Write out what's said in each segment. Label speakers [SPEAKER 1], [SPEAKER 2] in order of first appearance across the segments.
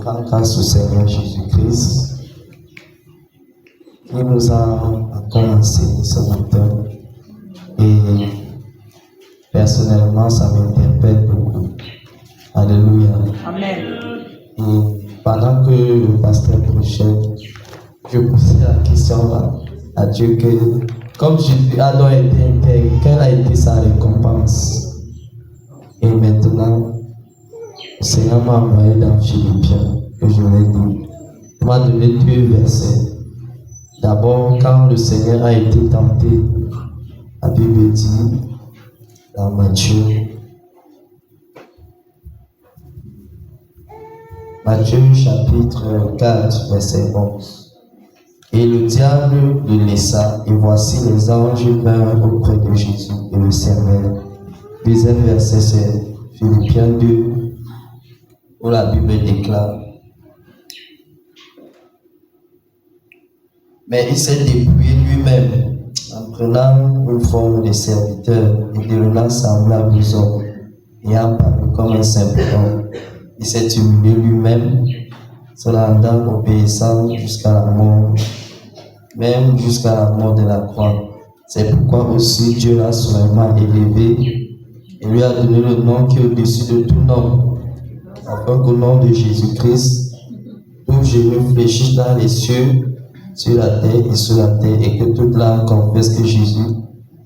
[SPEAKER 1] rends grâce au Seigneur Jésus-Christ qui nous a commencé ce matin. Et personnellement, ça m'interpelle beaucoup. Alléluia.
[SPEAKER 2] Amen.
[SPEAKER 1] Et pendant que le pasteur prêchait, je posais la question à Dieu que, comme Jésus a donc été intégré, quelle a été sa récompense? Et maintenant, le Seigneur m'a envoyé dans Philippiens, que je l'ai dit. Il m'a donné 2 versets. D'abord, quand le Seigneur a été tenté, la Bible dit dans Matthieu chapitre 4, verset 11. Et le diable le laissa, et voici les anges vinrent auprès de Jésus et le servèrent. Deuxième verset, c'est Philippiens 2, où la Bible déclare: mais il s'est dépouillé lui-même en prenant une forme de serviteur et devenant semblable aux hommes, ayant paru comme un simple homme. Il s'est humilié lui-même, se rendant obéissant jusqu'à la mort, même jusqu'à la mort de la croix. C'est pourquoi aussi Dieu l'a soigneusement élevé et lui a donné le nom qui est au-dessus de tout nom, afin qu'au nom de Jésus-Christ, tout genou fléchisse dans les cieux, sur la terre et sous la terre, et que toute langue confesse que Jésus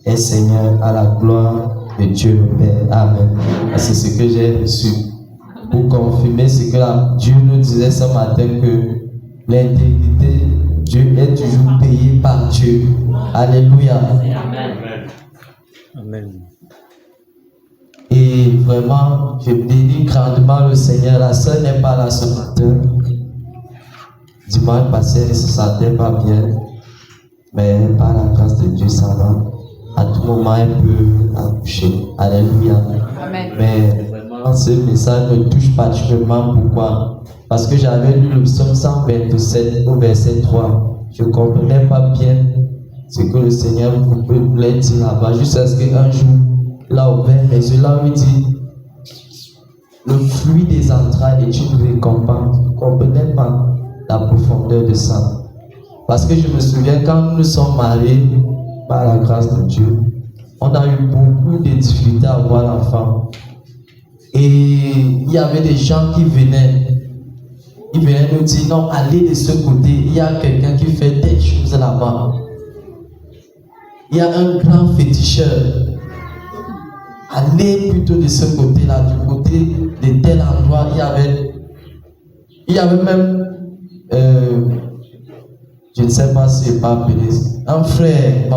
[SPEAKER 1] est Seigneur, à la gloire de Dieu le Père. Amen. C'est ce que j'ai reçu. Pour confirmer ce que Dieu nous disait ce matin, que l'intégrité, Dieu est toujours payé par Dieu. Alléluia.
[SPEAKER 2] Amen.
[SPEAKER 3] Amen.
[SPEAKER 1] Et vraiment, je bénis grandement le Seigneur. La sœur n'est pas là ce matin. Dimanche passé, elle ne se sentait pas bien, mais par la grâce de Dieu, ça va. À tout moment, elle peut accoucher. Alléluia.
[SPEAKER 2] Amen.
[SPEAKER 1] Mais vraiment, ce message me touche particulièrement. Pourquoi? Parce que j'avais lu le psaume 127 au verset 3. Je ne comprenais pas bien ce que le Seigneur voulait dire là-bas, jusqu'à ce qu'un jour, il a ouvert mes yeux, là où il dit: le fruit des entrailles est une récompense. Je ne comprenais pas la profondeur de ça. Parce que je me souviens, quand nous nous sommes mariés, par la grâce de Dieu, on a eu beaucoup de difficultés à avoir l'enfant. Et il y avait des gens qui venaient. Ils venaient nous dire: non, allez de ce côté, il y a quelqu'un qui fait des choses là-bas. Il y a un grand féticheur. Allez plutôt de ce côté-là, du côté de tel endroit. Il y avait même je ne sais pas si c'est pas appelé, un frère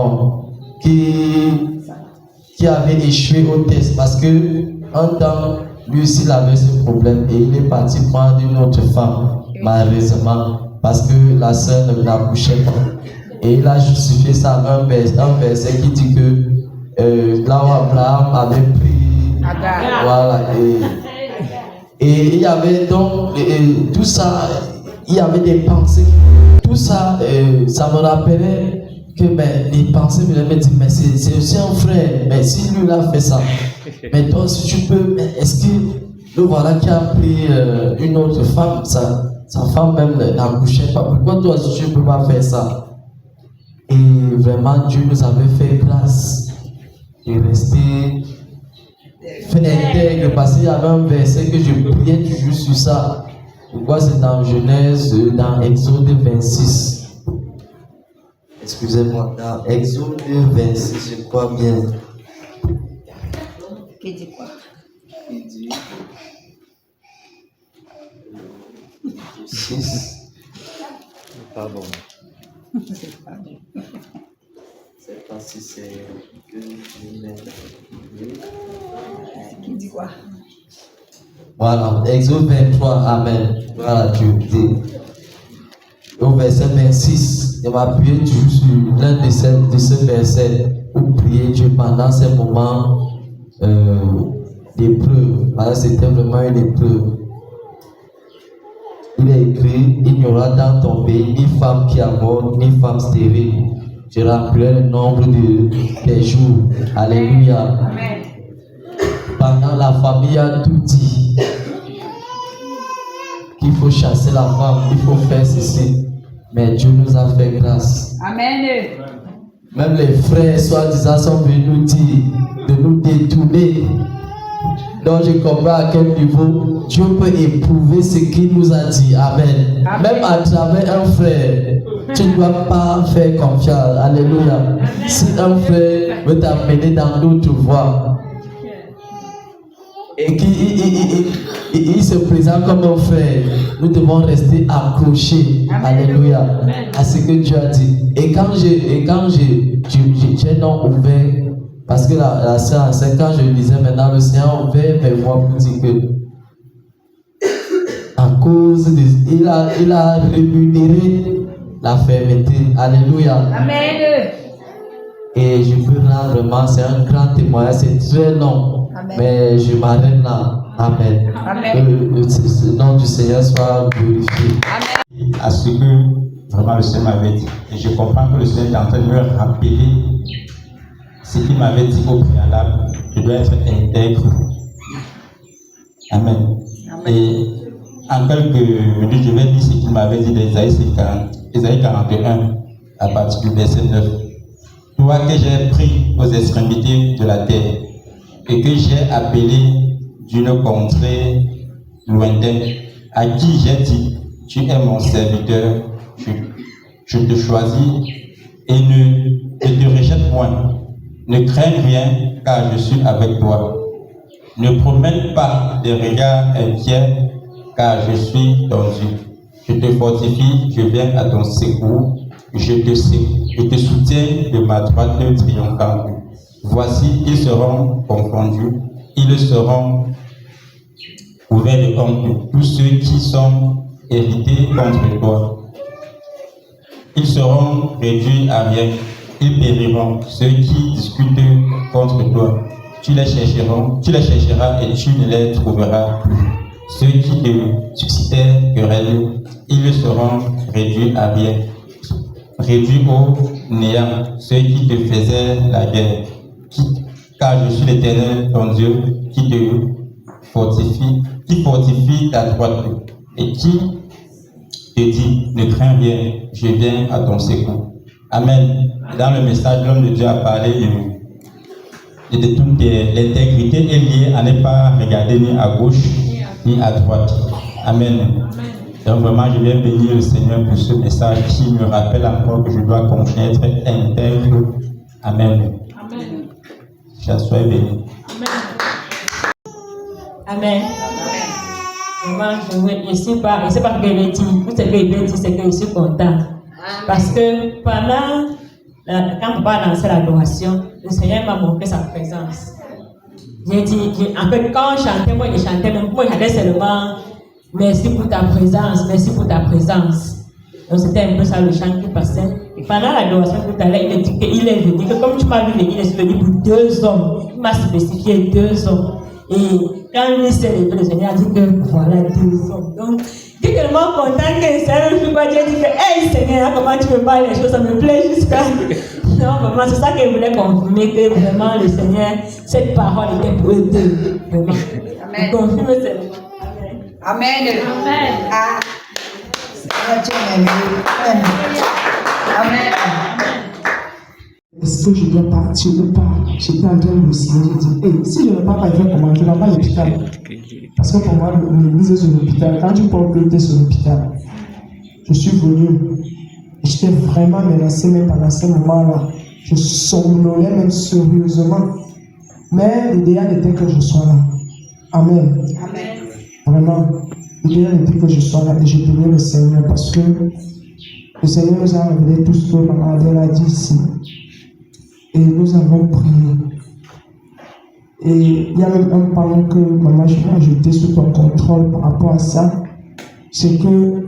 [SPEAKER 1] qui avait échoué au test parce que un temps, lui aussi il avait ce problème et il est parti prendre une autre femme, malheureusement, parce que la sœur ne l'accouchait pas. Et il a justifié ça à un verset qui dit que là où Abraham avait pris
[SPEAKER 2] Agar.
[SPEAKER 1] voilà, et il y avait donc tout ça. Il y avait des pensées. Tout ça, ça me rappelait que les pensées me disaient: mais c'est aussi un frère. Mais si lui l'a fait ça, mais toi si tu peux, est-ce que le voilà qui a pris une autre femme, sa femme même n'accouchait pas. Pourquoi toi si tu ne peux pas faire ça? Et vraiment Dieu nous avait fait grâce de rester intègre, parce qu'il y avait un verset que je priais toujours sur ça. Pourquoi c'est dans Genèse, dans Exode 26. Excusez-moi, dans Exode 26, je crois bien.
[SPEAKER 2] Qui dit quoi?
[SPEAKER 1] Il dit 6.
[SPEAKER 3] Pardon.
[SPEAKER 1] Je sais pas si c'est que
[SPEAKER 2] Qui dit quoi?
[SPEAKER 1] Voilà, Exode 23, Amen. Voilà, Dieu dit. Au verset 26, je m'appuie toujours sur l'un de ces versets pour prier Dieu pendant ces moments d'épreuve. Voilà, c'était vraiment une épreuve. Il est écrit: il n'y aura dans ton pays ni femme qui avorte, ni femme stérile. Je remplirai le nombre des jours. Alléluia.
[SPEAKER 2] Amen.
[SPEAKER 1] Pendant la famille a tout dit qu'il faut chasser la femme, il faut faire ceci. Mais Dieu nous a fait grâce.
[SPEAKER 2] Amen.
[SPEAKER 1] Même les frères, soi-disant, sont venus nous dire de nous détourner. Donc je comprends à quel niveau Dieu peut éprouver ce qu'il nous a dit. Amen.
[SPEAKER 2] Amen.
[SPEAKER 1] Même à travers un frère, tu ne dois pas faire confiance. Alléluia. Si un frère veut t'amener dans d'autres voies et qu'il se présente comme un frère, nous devons rester accrochés. Alléluia. À ce que Dieu a dit. Et quand j'ai non ouvert, parce que la sœur, c'est quand je lisais maintenant, le Seigneur a ouvert mes voix pour dire que à cause de, il a rémunéré la fermeté. Alléluia.
[SPEAKER 2] Amen.
[SPEAKER 1] Et je peux rendre vraiment, c'est un grand témoignage, c'est très long.
[SPEAKER 2] Amen.
[SPEAKER 1] Mais je m'arrête là. Amen.
[SPEAKER 2] Amen.
[SPEAKER 1] Que le nom du Seigneur soit glorifié.
[SPEAKER 2] Amen.
[SPEAKER 4] À ce que vraiment le Seigneur m'avait dit. Et je comprends que le Seigneur est en train de me rappeler ce qu'il m'avait dit au préalable. Je dois être intègre. Amen. Et en quelques minutes, je vais dire ce qu'il m'avait dit d'Ésaïe 41, à partir du verset 9. Toi que j'ai pris aux extrémités de la terre et que j'ai appelé d'une contrée lointaine, à qui j'ai dit, tu es mon serviteur, je te choisis et ne te rejette point. Ne crains rien, car je suis avec toi. Ne promène pas des regards inquiets, car je suis ton Dieu. Je te fortifie, je viens à ton secours. Je te soutiens de ma droite triomphante. Voici, ils seront confondus, ils seront couverts de honte, tous ceux qui sont hérités contre toi. Ils seront réduits à rien, ils périront, ceux qui discutent contre toi. Tu les chercheras et tu ne les trouveras plus. Ceux qui te suscitaient querelle, ils seront réduits à rien, réduits au néant, ceux qui te faisaient la guerre. Car je suis l'Éternel, ton Dieu, qui fortifie ta droite et qui te dit, ne crains rien, je viens à ton secours. Amen. Dans le message, l'homme de Dieu a parlé de toute l'intégrité est liée à ne pas regarder ni à gauche ni à droite. Amen. Donc vraiment, je viens bénir le Seigneur pour ce message qui me rappelle encore que je dois continuer à être intègre. Amen.
[SPEAKER 2] Amen.
[SPEAKER 4] Soyez béni.
[SPEAKER 5] Amen. Vraiment, je ne sais pas ce qu'il dit. Tout ce qu'il dit, c'est que je suis content. Parce que pendant, quand on va lancer l'adoration, le Seigneur m'a montré sa présence. J'ai dit, en fait, quand je chantais, moi je chantais, même moi j'allais seulement merci pour ta présence, merci pour ta présence. Donc c'était un peu ça le chant qui passait. Et pendant l'adoration tout à l'heure, il a dit qu'il est venu, que comme tu m'as vu venir, il est venu pour 2 hommes. Il m'a spécifié 2 hommes. Et quand lui s'est levé, le Seigneur a dit que voilà 2 hommes. Donc, je suis tellement content que ça ne fait pas. J'ai dit que, hey Seigneur, comment tu me parles les choses, ça me plaît jusqu'à. Non, vraiment, c'est ça que je voulais confirmer que vraiment le Seigneur, cette parole était pour eux deux. Vraiment.
[SPEAKER 2] Amen.
[SPEAKER 5] Confirme seulement.
[SPEAKER 2] Amen. Amen. Ah. Amen.
[SPEAKER 6] Est-ce que je dois partir ou pas? J'étais en train de me signer, j'ai dit, hey, si je ne vais pas faire comment, je ne vais pas à l'hôpital. Parce que pour moi, l'église est sur l'hôpital. Quand tu parles que tu es sur l'hôpital, je suis venu. Et j'étais vraiment menacé, même pendant ce moment-là. Je somnolais même sérieusement. Mais l'idéal était que je sois là. Amen.
[SPEAKER 2] Amen.
[SPEAKER 6] Vraiment, l'idéal était que je sois là et je bénis le Seigneur parce que le Seigneur nous a révélé tout ce que Maman Adèle a dit ici. Et nous avons prié. Et il y a même un point que Maman je vais ajouter sous ton contrôle par rapport à ça. C'est que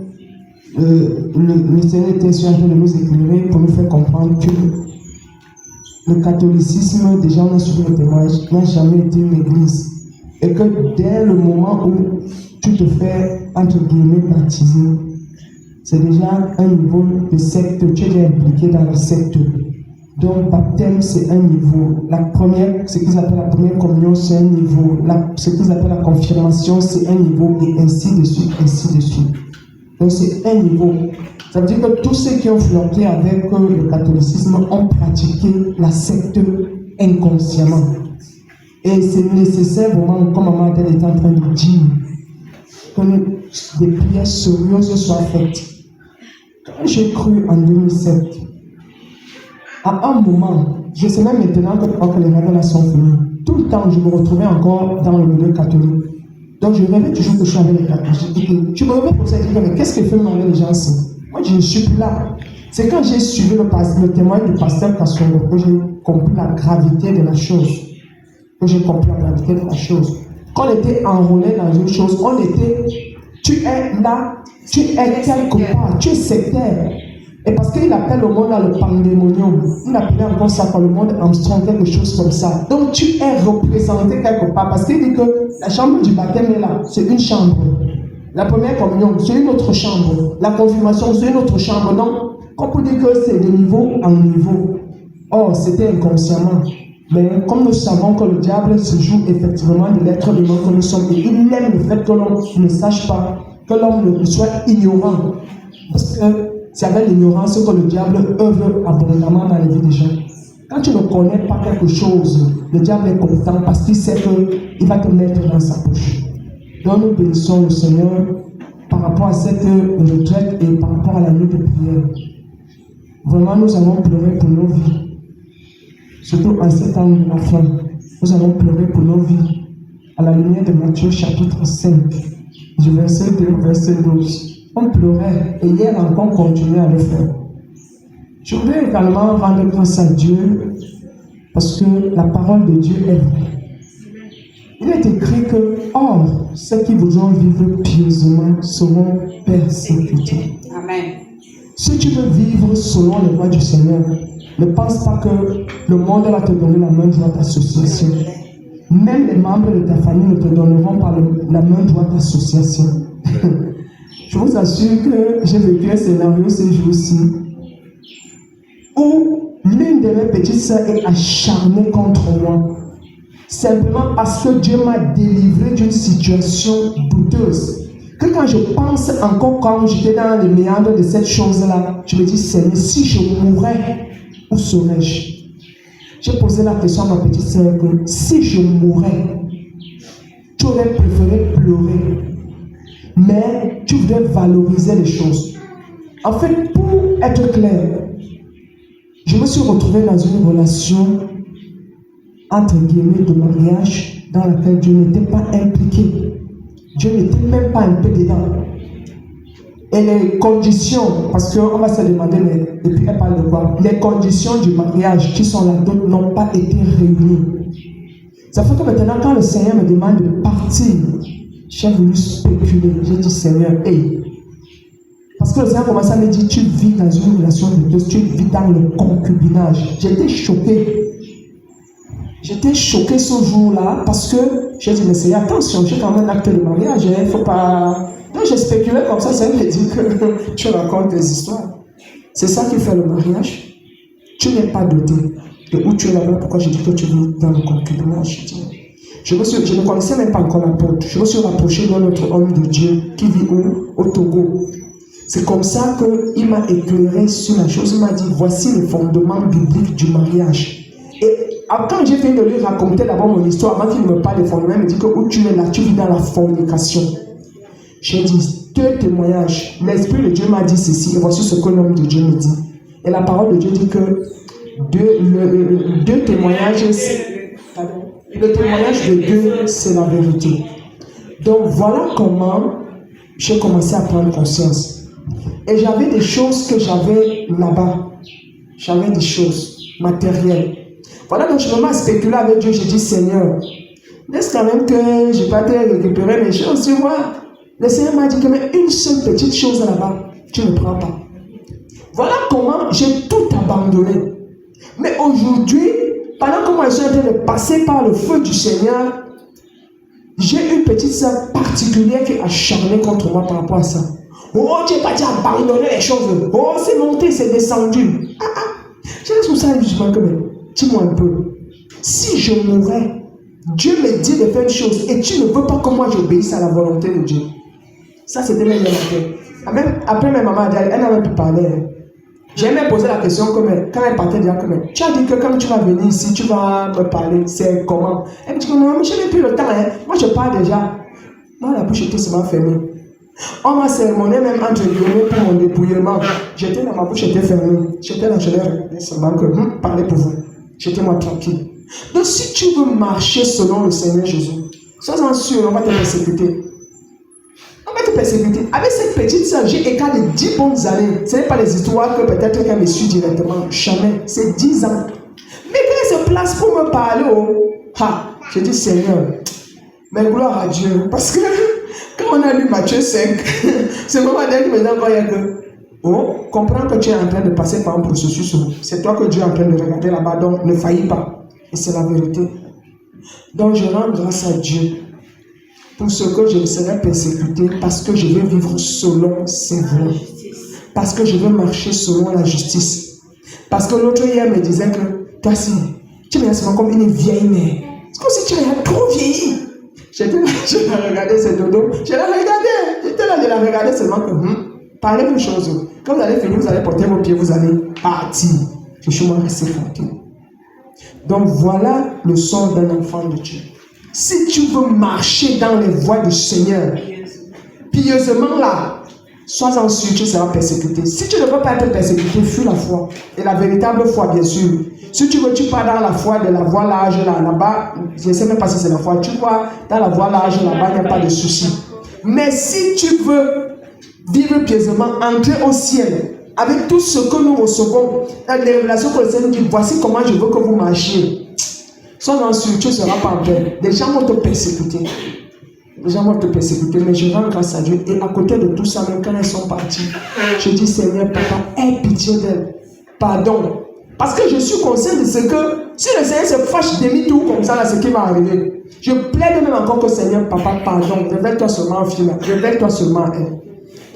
[SPEAKER 6] le Seigneur était en train de nous éclairer pour nous faire comprendre que le catholicisme, déjà on a suivi le témoignage, n'a jamais été une église. Et que dès le moment où tu te fais, entre guillemets, baptiser, c'est déjà un niveau de secte, tu es déjà impliqué dans la secte. Donc, baptême, c'est un niveau. La première, ce qu'ils appellent la première communion, c'est un niveau. Ce qu'ils appellent la confirmation, c'est un niveau, et ainsi de suite, ainsi de suite. Donc c'est un niveau. Ça veut dire que tous ceux qui ont flirté avec le catholicisme ont pratiqué la secte inconsciemment. Et c'est nécessaire vraiment, comme Maman Adèle est en train de dire, que des prières sérieuses soient faites. Quand j'ai cru en 2007, à un moment, je sais même maintenant que les révélations sont venues. Tout le temps, je me retrouvais encore dans le milieu catholique. Donc je rêvais toujours que je suis avec les catholiques. Je me retrouvais pour ça et je disais, mais qu'est-ce que fait demander les gens ici? Moi, je ne suis plus là. C'est quand j'ai suivi le témoignage du pasteur Kassongo que j'ai compris la gravité de la chose. Quand on était enrôlé dans une chose, on était, tu es là, tu es quelque part, tu es sectaire. Et parce qu'il appelle le monde le pandémonium, il appelait encore ça par le monde Armstrong, quelque chose comme ça. Donc tu es représenté quelque part, parce qu'il dit que la chambre du baptême est là, c'est une chambre. La première communion, c'est une autre chambre. La confirmation, c'est une autre chambre. Donc, on peut dire que c'est de niveau en niveau. Or, c'était inconsciemment. Mais comme nous savons que le diable se joue effectivement de l'être humain que nous sommes, et il aime le fait que l'homme ne sache pas, que l'homme soit ignorant. Parce que c'est avec l'ignorance que le diable œuvre abondamment dans la vie des gens. Quand tu ne connais pas quelque chose, le diable est content parce qu'il sait qu'il va te mettre dans sa poche. Donc nous bénissons le Seigneur par rapport à cette retraite et par rapport à la nuit de prière. Vraiment, nous allons pleurer pour nos vies. Surtout en ces temps de la fin, nous allons pleurer pour nos vies. À la lumière de Matthieu chapitre 5, du verset 2, verset 12. On pleurait et hier encore on continuait à le faire. Je voudrais également rendre grâce à Dieu parce que la parole de Dieu est vraie. Il est écrit que, or, ceux qui voudront vivre pieusement seront persécutés.
[SPEAKER 2] Amen.
[SPEAKER 6] Si tu veux vivre selon les voies du Seigneur, ne pense pas que le monde va te donner la main droite association. Même les membres de ta famille ne te donneront pas la main droite association. Je vous assure que j'ai vécu un scénario ces jours-ci où l'une de mes petites sœurs est acharnée contre moi. Simplement parce que Dieu m'a délivré d'une situation douteuse. Que quand je pense encore quand j'étais dans les méandres de cette chose-là, je me dis, Seigneur, si je mourais, où serais-je? J'ai posé la question à ma petite sœur que si je mourais, tu aurais préféré pleurer, mais tu voudrais valoriser les choses. En fait, pour être clair, je me suis retrouvé dans une relation entre guillemets de mariage dans laquelle Dieu n'était pas impliqué. Dieu n'était même pas un peu dedans. Et les conditions, parce qu'on va se demander, et puis elle parle de quoi? Les conditions du mariage qui sont là n'ont pas été réunies. Ça fait que maintenant, quand le Seigneur me demande de partir, j'ai voulu spéculer. J'ai dit, Seigneur, hey. Parce que le Seigneur commence à me dire, tu vis dans une relation douteuse, tu vis dans le concubinage. J'étais choqué. J'étais choqué ce jour-là parce que j'ai dit, mais Seigneur, attention, j'ai quand même un acte de mariage, il ne faut pas... Donc je spéculais comme ça, ça me dit que tu racontes des histoires. C'est ça qui fait le mariage. Tu n'es pas doté. Et où tu es là-bas, pourquoi je dis que tu vis dans le concubinage? Je ne connaissais même pas encore l'apôtre. Je me suis rapproché d'un autre homme de Dieu qui vit au Togo. C'est comme ça qu'il m'a éclairé sur la chose. Il m'a dit, voici les fondements bibliques du mariage. Et quand j'ai fini de lui raconter d'abord mon histoire, avant qu'il ne me parle des fondements, il me dit que où tu es là, tu vis dans la fornication. J'ai dit, 2 témoignages. L'Esprit de Dieu m'a dit ceci, et voici ce que l'homme de Dieu me dit. Et la parole de Dieu dit que 2 témoignages, le témoignage de Dieu, c'est la vérité. Donc voilà comment j'ai commencé à prendre conscience. Et j'avais des choses que j'avais là-bas. J'avais des choses matérielles. Voilà, donc je me mets à spéculer avec Dieu. J'ai dit, Seigneur, laisse quand même que je n'ai pas récupérer mes choses, tu vois. Le Seigneur m'a dit que même une seule petite chose là-bas, tu ne prends pas. Voilà comment j'ai tout abandonné. Mais aujourd'hui, pendant que moi je suis en train de passer par le feu du Seigneur, j'ai une petite sœur particulière qui est acharnée contre moi par rapport à ça. Oh, tu n'es pas dit abandonner les choses. Oh, c'est monté, c'est descendu. J'ai tout ça, je me dis, dis-moi un peu. Si je mourais, Dieu me dit de faire une chose et tu ne veux pas que moi j'obéisse à la volonté de Dieu. Ça, c'était même la tête. Même, après, ma maman a dit, elle n'avait plus parlé. J'ai même posé la question quand elle partait déjà comme tu as dit que quand tu vas venir ici, tu vas me parler, c'est comment? Elle me dit que non, je n'ai plus le temps, hein. Moi je parle déjà. Moi la bouche était seulement fermée. On m'a sermonné même entre guillemets pour mon dépouillement. J'étais dans ma bouche, était fermée. J'étais là, je l'ai regardé seulement que parlez pour vous. J'étais moi tranquille. Donc si tu veux marcher selon le Seigneur Jésus, sois-en sûr, on va te persécuter. On va te persécuter. Avec cette petite soeur, j'ai écart de 10 bonnes années. Ce n'est pas les histoires que peut-être qu'elle me suit directement. Jamais. C'est 10 ans. Mais quand elle se place pour me parler, je dis Seigneur, mais gloire à Dieu. Parce que quand on a lu Matthieu 5, c'est le moment qui me dit encore que comprends que tu es en train de passer par un processus. C'est toi que Dieu est en train de regarder là-bas, donc ne faillis pas. Et c'est la vérité. Donc je rends grâce à Dieu pour ce que je serai persécuté parce que je vais vivre selon ses voies. Parce que je veux marcher selon la justice. Parce que l'autre hier me disait que toi, si tu me laisses comme une vieille mère. C'est comme si tu as trop vieilli. J'étais là, je la regardais, c'est dodo. Je la regardais. J'étais là, je la regardais seulement que parlez une chose. Quand vous allez finir, vous allez porter vos pieds, vous allez partir. Je suis moi resté tranquille. Donc voilà le son d'un enfant de Dieu. Si tu veux marcher dans les voies du Seigneur, pieusement là, sois-en sûr, tu seras persécuté. Si tu ne veux pas être persécuté, fuis la foi. Et la véritable foi, bien sûr. Si tu veux, tu pars dans la foi de la voie large là-bas, je ne sais même pas si c'est la foi, tu vois, dans la voie large là-bas, il n'y a pas de souci. Mais si tu veux vivre pieusement, entrer au ciel, avec tout ce que nous recevons, dans les révélations que le Seigneur dit, voici comment je veux que vous marchiez. Sois-en sûr, tu ne seras pas en paix. Les gens vont te persécuter. Les gens vont te persécuter, mais je rends grâce à Dieu. Et à côté de tout ça, même quand elles sont parties, je dis, Seigneur, Papa, aie pitié d'elles. Pardon. Parce que je suis conscient de ce que, si le Seigneur se fâche demi-tour comme ça, là, ce qui va arriver. Je plaide même encore que Seigneur, Papa, pardon. Révèle-toi seulement en fille, révèle-toi seulement elle.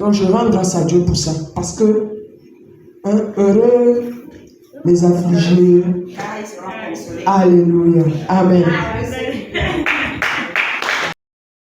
[SPEAKER 6] Donc je rends grâce à Dieu pour ça. Parce que, heureux les affligés. Alléluia. Amen.